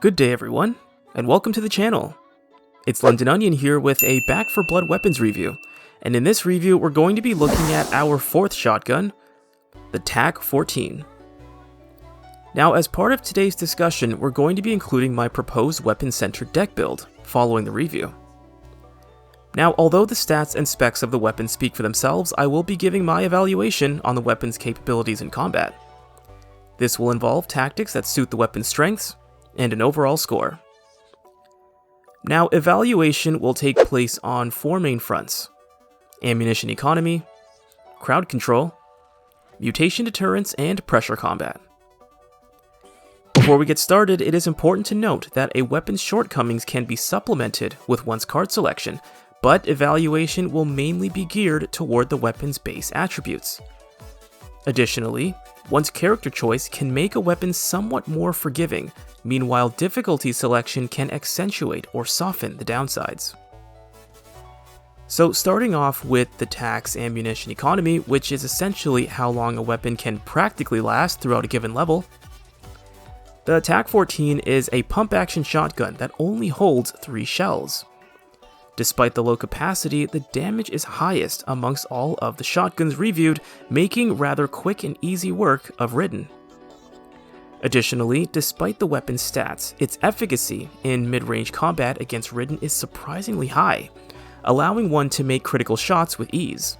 Good day everyone, and welcome to the channel. It's Londononion here with a Back for Blood weapons review, and in this review we're going to be looking at our fourth shotgun, the TAC14. Now as part of today's discussion, we're going to be including my proposed weapon-centered deck build, following the review. Now although the stats and specs of the weapon speak for themselves, I will be giving my evaluation on the weapon's capabilities in combat. This will involve tactics that suit the weapon's strengths, and an overall score. Now, evaluation will take place on four main fronts: ammunition economy, crowd control, mutation deterrence, and pressure combat. Before we get started, it is important to note that a weapon's shortcomings can be supplemented with one's card selection, but evaluation will mainly be geared toward the weapon's base attributes. Additionally, one's character choice can make a weapon somewhat more forgiving. Meanwhile, difficulty selection can accentuate or soften the downsides. So starting off with the TAC's ammunition economy, which is essentially how long a weapon can practically last throughout a given level, the TAC14 is a pump-action shotgun that only holds 3 shells. Despite the low capacity, the damage is highest amongst all of the shotguns reviewed, making rather quick and easy work of Ridden. Additionally, despite the weapon's stats, its efficacy in mid-range combat against Ridden is surprisingly high, allowing one to make critical shots with ease.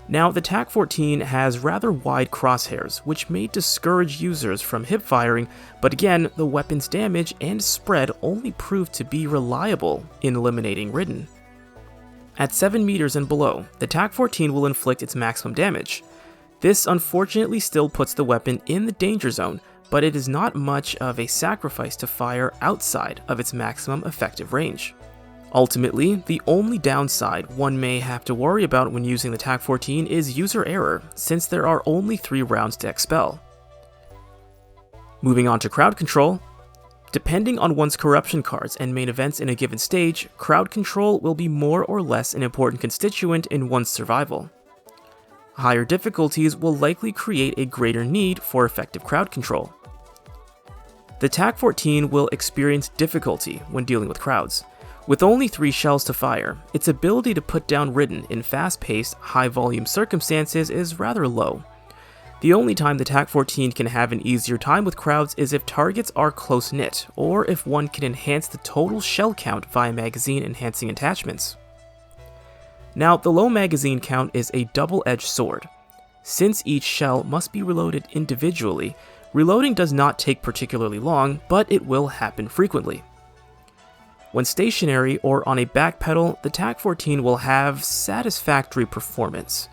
Now, the TAC14 has rather wide crosshairs, which may discourage users from hip firing, but again, the weapon's damage and spread only prove to be reliable in eliminating Ridden. At 7 meters and below, the TAC14 will inflict its maximum damage. This unfortunately still puts the weapon in the danger zone, but it is not much of a sacrifice to fire outside of its maximum effective range. Ultimately, the only downside one may have to worry about when using the TAC14 is user error, since there are only 3 rounds to expel. Moving on to crowd control. Depending on one's corruption cards and main events in a given stage, crowd control will be more or less an important constituent in one's survival. Higher difficulties will likely create a greater need for effective crowd control. The TAC14 will experience difficulty when dealing with crowds. With only 3 shells to fire, its ability to put down Ridden in fast-paced, high-volume circumstances is rather low. The only time the TAC14 can have an easier time with crowds is if targets are close-knit, or if one can enhance the total shell count via magazine-enhancing attachments. Now, the low magazine count is a double-edged sword. Since each shell must be reloaded individually, reloading does not take particularly long, but it will happen frequently. When stationary or on a back pedal, the TAC14 will have satisfactory performance.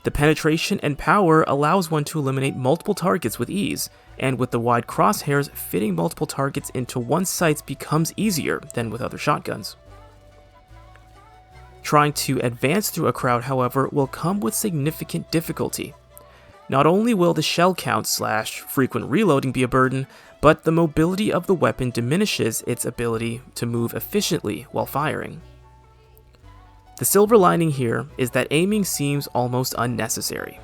The penetration and power allows one to eliminate multiple targets with ease, and with the wide crosshairs, fitting multiple targets into one's sights becomes easier than with other shotguns. Trying to advance through a crowd, however, will come with significant difficulty. Not only will the shell count / frequent reloading be a burden, but the mobility of the weapon diminishes its ability to move efficiently while firing. The silver lining here is that aiming seems almost unnecessary.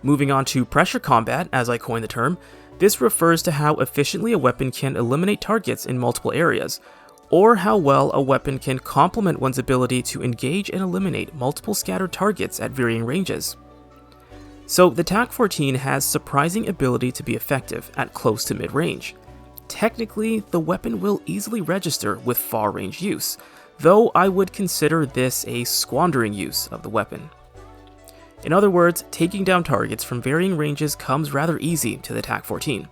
Moving on to pressure combat, as I coined the term, this refers to how efficiently a weapon can eliminate targets in multiple areas, or how well a weapon can complement one's ability to engage and eliminate multiple scattered targets at varying ranges. So the TAC14 has surprising ability to be effective at close to mid-range. Technically, the weapon will easily register with far-range use, though I would consider this a squandering use of the weapon. In other words, taking down targets from varying ranges comes rather easy to the TAC14.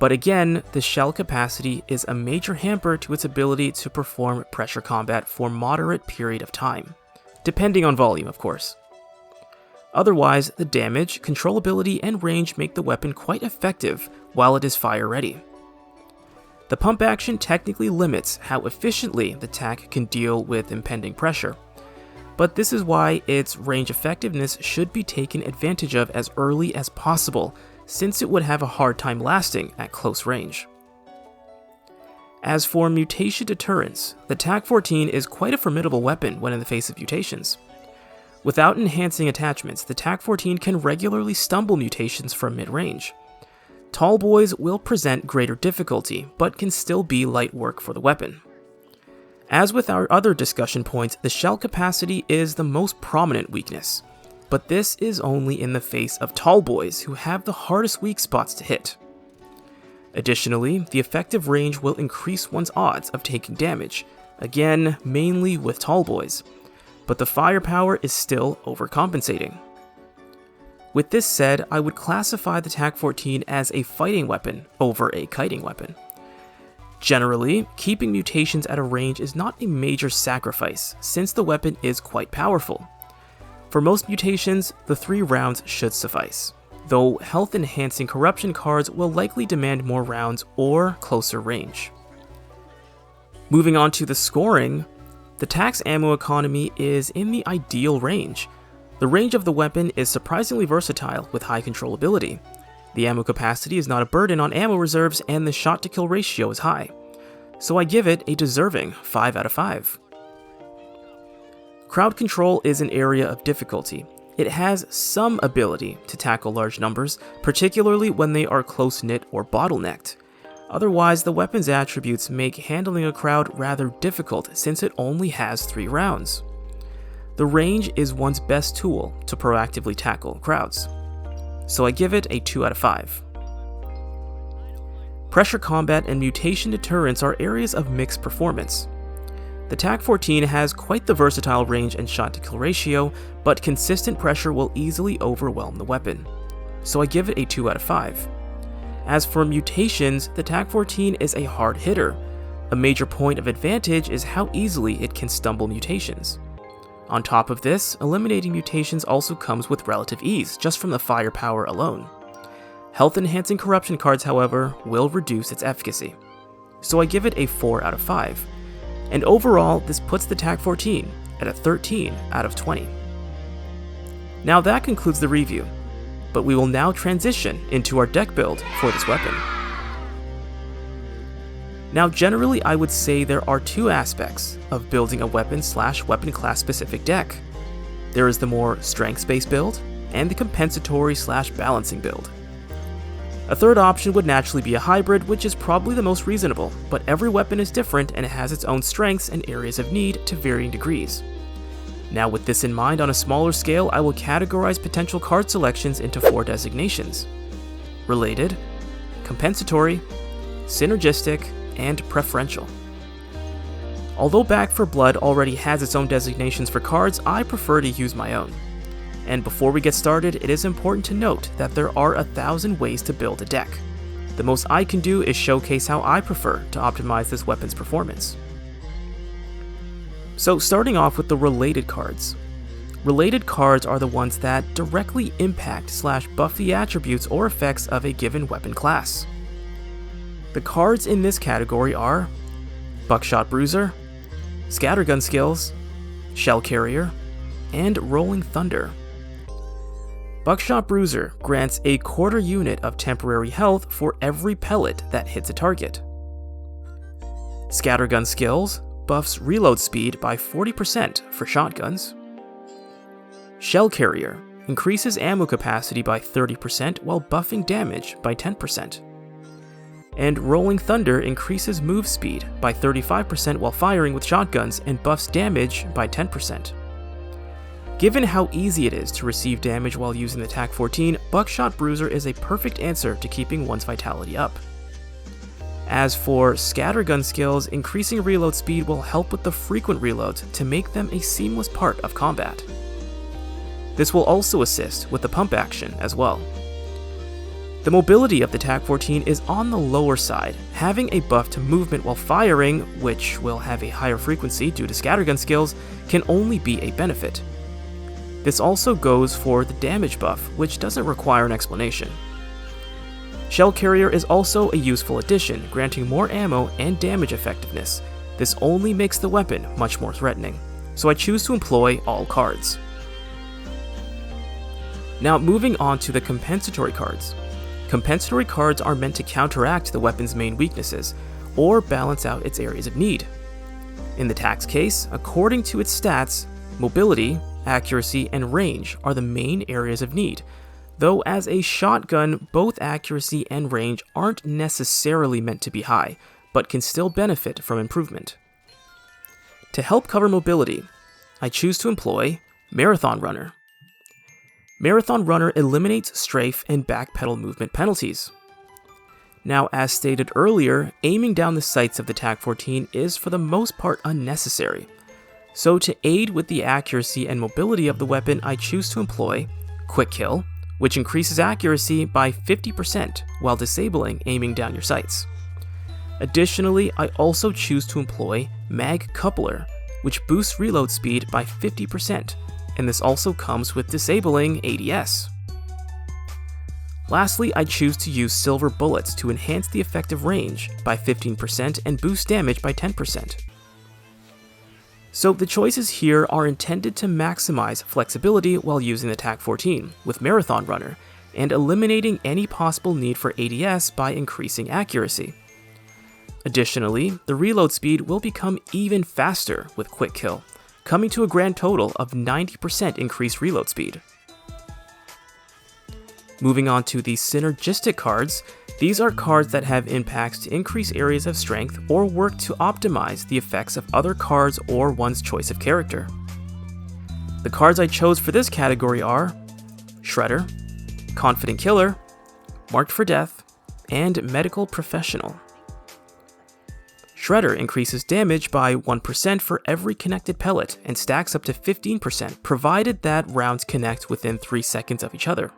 But again, the shell capacity is a major hamper to its ability to perform pressure combat for moderate period of time, depending on volume, of course. Otherwise, the damage, controllability, and range make the weapon quite effective while it is fire ready. The pump action technically limits how efficiently the TAC can deal with impending pressure, but this is why its range effectiveness should be taken advantage of as early as possible, since it would have a hard time lasting at close range. As for mutation deterrence, the TAC14 is quite a formidable weapon when in the face of mutations. Without enhancing attachments, the TAC14 can regularly stumble mutations from mid-range. Tall boys will present greater difficulty, but can still be light work for the weapon. As with our other discussion points, the shell capacity is the most prominent weakness, but this is only in the face of tall boys who have the hardest weak spots to hit. Additionally, the effective range will increase one's odds of taking damage, again mainly with tall boys, but the firepower is still overcompensating. With this said, I would classify the TAC14 as a fighting weapon over a kiting weapon. Generally, keeping mutations at a range is not a major sacrifice, since the weapon is quite powerful. For most mutations, the 3 rounds should suffice, though health-enhancing corruption cards will likely demand more rounds or closer range. Moving on to the scoring, the TAC's ammo economy is in the ideal range. The range of the weapon is surprisingly versatile with high controllability. The ammo capacity is not a burden on ammo reserves, and the shot-to-kill ratio is high, so I give it a deserving 5 out of 5. Crowd control is an area of difficulty. It has some ability to tackle large numbers, particularly when they are close-knit or bottlenecked. Otherwise, the weapon's attributes make handling a crowd rather difficult since it only has 3 rounds. The range is one's best tool to proactively tackle crowds, so I give it a 2 out of 5. Pressure combat and mutation deterrence are areas of mixed performance. The TAC14 has quite the versatile range and shot-to-kill ratio, but consistent pressure will easily overwhelm the weapon, so I give it a 2 out of 5. As for mutations, the TAC14 is a hard hitter. A major point of advantage is how easily it can stumble mutations. On top of this, eliminating mutations also comes with relative ease, just from the firepower alone. Health-enhancing corruption cards, however, will reduce its efficacy, so I give it a 4 out of 5. And overall, this puts the TAC14 at a 13 out of 20. Now that concludes the review, but we will now transition into our deck build for this weapon. Now generally I would say there are 2 aspects of building a weapon/weapon class specific deck. There is the more strengths-based build, and the compensatory/balancing build. A third option would naturally be a hybrid, which is probably the most reasonable, but every weapon is different and it has its own strengths and areas of need to varying degrees. Now with this in mind, on a smaller scale, I will categorize potential card selections into 4 designations: related, compensatory, synergistic, and preferential. Although Back 4 Blood already has its own designations for cards, I prefer to use my own. And before we get started, it is important to note that there are 1,000 ways to build a deck. The most I can do is showcase how I prefer to optimize this weapon's performance. So starting off with the related cards. Related cards are the ones that directly impact/buff the attributes or effects of a given weapon class. The cards in this category are Buckshot Bruiser, Scattergun Skills, Shell Carrier, and Rolling Thunder. Buckshot Bruiser grants a quarter unit of temporary health for every pellet that hits a target. Scattergun Skills buffs reload speed by 40% for shotguns. Shell Carrier increases ammo capacity by 30% while buffing damage by 10%. And Rolling Thunder increases move speed by 35% while firing with shotguns and buffs damage by 10%. Given how easy it is to receive damage while using the TAC14, Buckshot Bruiser is a perfect answer to keeping one's vitality up. As for Scattergun Skills, increasing reload speed will help with the frequent reloads to make them a seamless part of combat. This will also assist with the pump action as well. The mobility of the TAC14 is on the lower side. Having a buff to movement while firing, which will have a higher frequency due to Scattergun Skills, can only be a benefit. This also goes for the damage buff, which doesn't require an explanation. Shell Carrier is also a useful addition, granting more ammo and damage effectiveness. This only makes the weapon much more threatening, so I choose to employ all cards. Now moving on to the compensatory cards. Compensatory cards are meant to counteract the weapon's main weaknesses, or balance out its areas of need. In the TAC's case, according to its stats, mobility, accuracy, and range are the main areas of need, though as a shotgun, both accuracy and range aren't necessarily meant to be high, but can still benefit from improvement. To help cover mobility, I choose to employ Marathon Runner. Marathon Runner eliminates strafe and backpedal movement penalties. Now, as stated earlier, aiming down the sights of the TAC14 is for the most part unnecessary. So to aid with the accuracy and mobility of the weapon, I choose to employ Quick Kill, which increases accuracy by 50% while disabling aiming down your sights. Additionally, I also choose to employ Mag Coupler, which boosts reload speed by 50%, and this also comes with disabling ADS. Lastly, I choose to use Silver Bullets to enhance the effective range by 15% and boost damage by 10%. So the choices here are intended to maximize flexibility while using the TAC14 with Marathon Runner, and eliminating any possible need for ADS by increasing accuracy. Additionally, the reload speed will become even faster with Quick Kill, coming to a grand total of 90% increased reload speed. Moving on to the synergistic cards, these are cards that have impacts to increase areas of strength or work to optimize the effects of other cards or one's choice of character. The cards I chose for this category are Shredder, Confident Killer, Marked for Death, and Medical Professional. Shredder increases damage by 1% for every connected pellet and stacks up to 15% provided that rounds connect within 3 seconds of each other.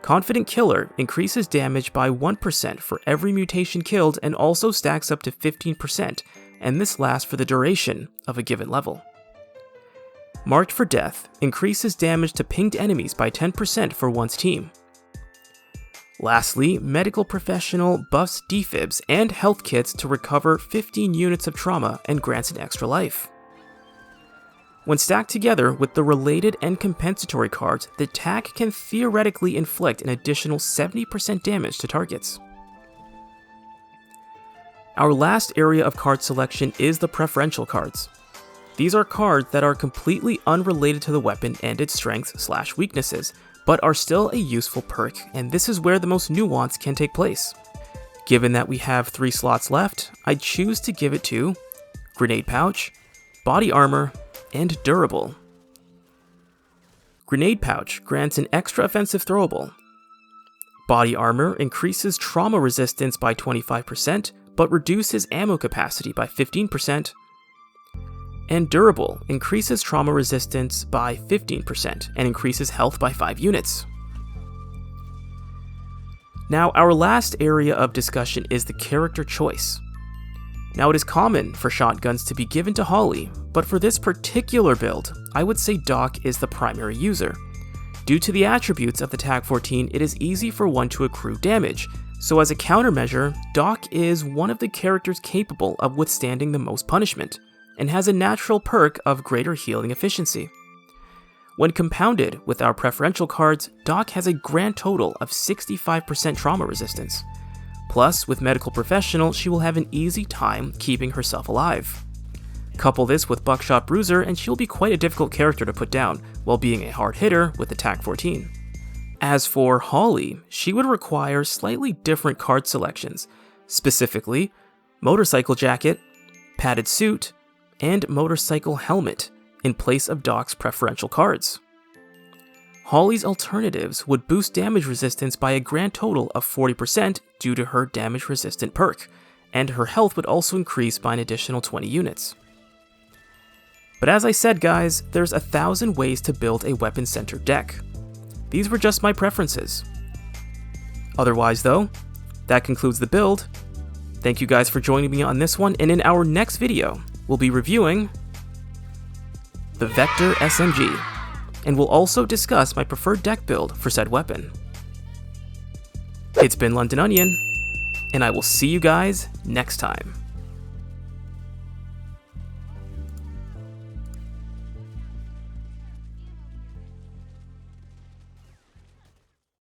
Confident Killer increases damage by 1% for every mutation killed and also stacks up to 15%, and this lasts for the duration of a given level. Marked for Death increases damage to pinged enemies by 10% for one's team. Lastly, Medical Professional buffs defibs and health kits to recover 15 units of trauma and grants an extra life. When stacked together with the related and compensatory cards, the TAC can theoretically inflict an additional 70% damage to targets. Our last area of card selection is the Preferential Cards. These are cards that are completely unrelated to the weapon and its strengths/weaknesses, but are still a useful perk, and this is where the most nuance can take place. Given that we have 3 slots left, I choose to give it to Grenade Pouch, Body Armor, and Durable. Grenade Pouch grants an extra offensive throwable. Body Armor increases trauma resistance by 25%, but reduces ammo capacity by 15%. And Durable increases trauma resistance by 15% and increases health by 5 units. Now, our last area of discussion is the character choice. Now, it is common for shotguns to be given to Holly, but for this particular build, I would say Doc is the primary user. Due to the attributes of the TAC14, it is easy for one to accrue damage, so as a countermeasure, Doc is one of the characters capable of withstanding the most punishment, and has a natural perk of greater healing efficiency. When compounded with our preferential cards, Doc has a grand total of 65% trauma resistance. Plus, with Medical Professional, she will have an easy time keeping herself alive. Couple this with Buckshot Bruiser and she'll be quite a difficult character to put down, while being a hard hitter with the TAC14. As for Holly, she would require slightly different card selections, specifically Motorcycle Jacket, Padded Suit, and Motorcycle Helmet, in place of Doc's preferential cards. Holly's alternatives would boost damage resistance by a grand total of 40% due to her damage resistant perk, and her health would also increase by an additional 20 units. But as I said guys, there's 1,000 ways to build a weapon-centered deck. These were just my preferences. Otherwise though, that concludes the build. Thank you guys for joining me on this one, and in our next video, we'll be reviewing the Vector SMG, and we'll also discuss my preferred deck build for said weapon. It's been Londononion, and I will see you guys next time.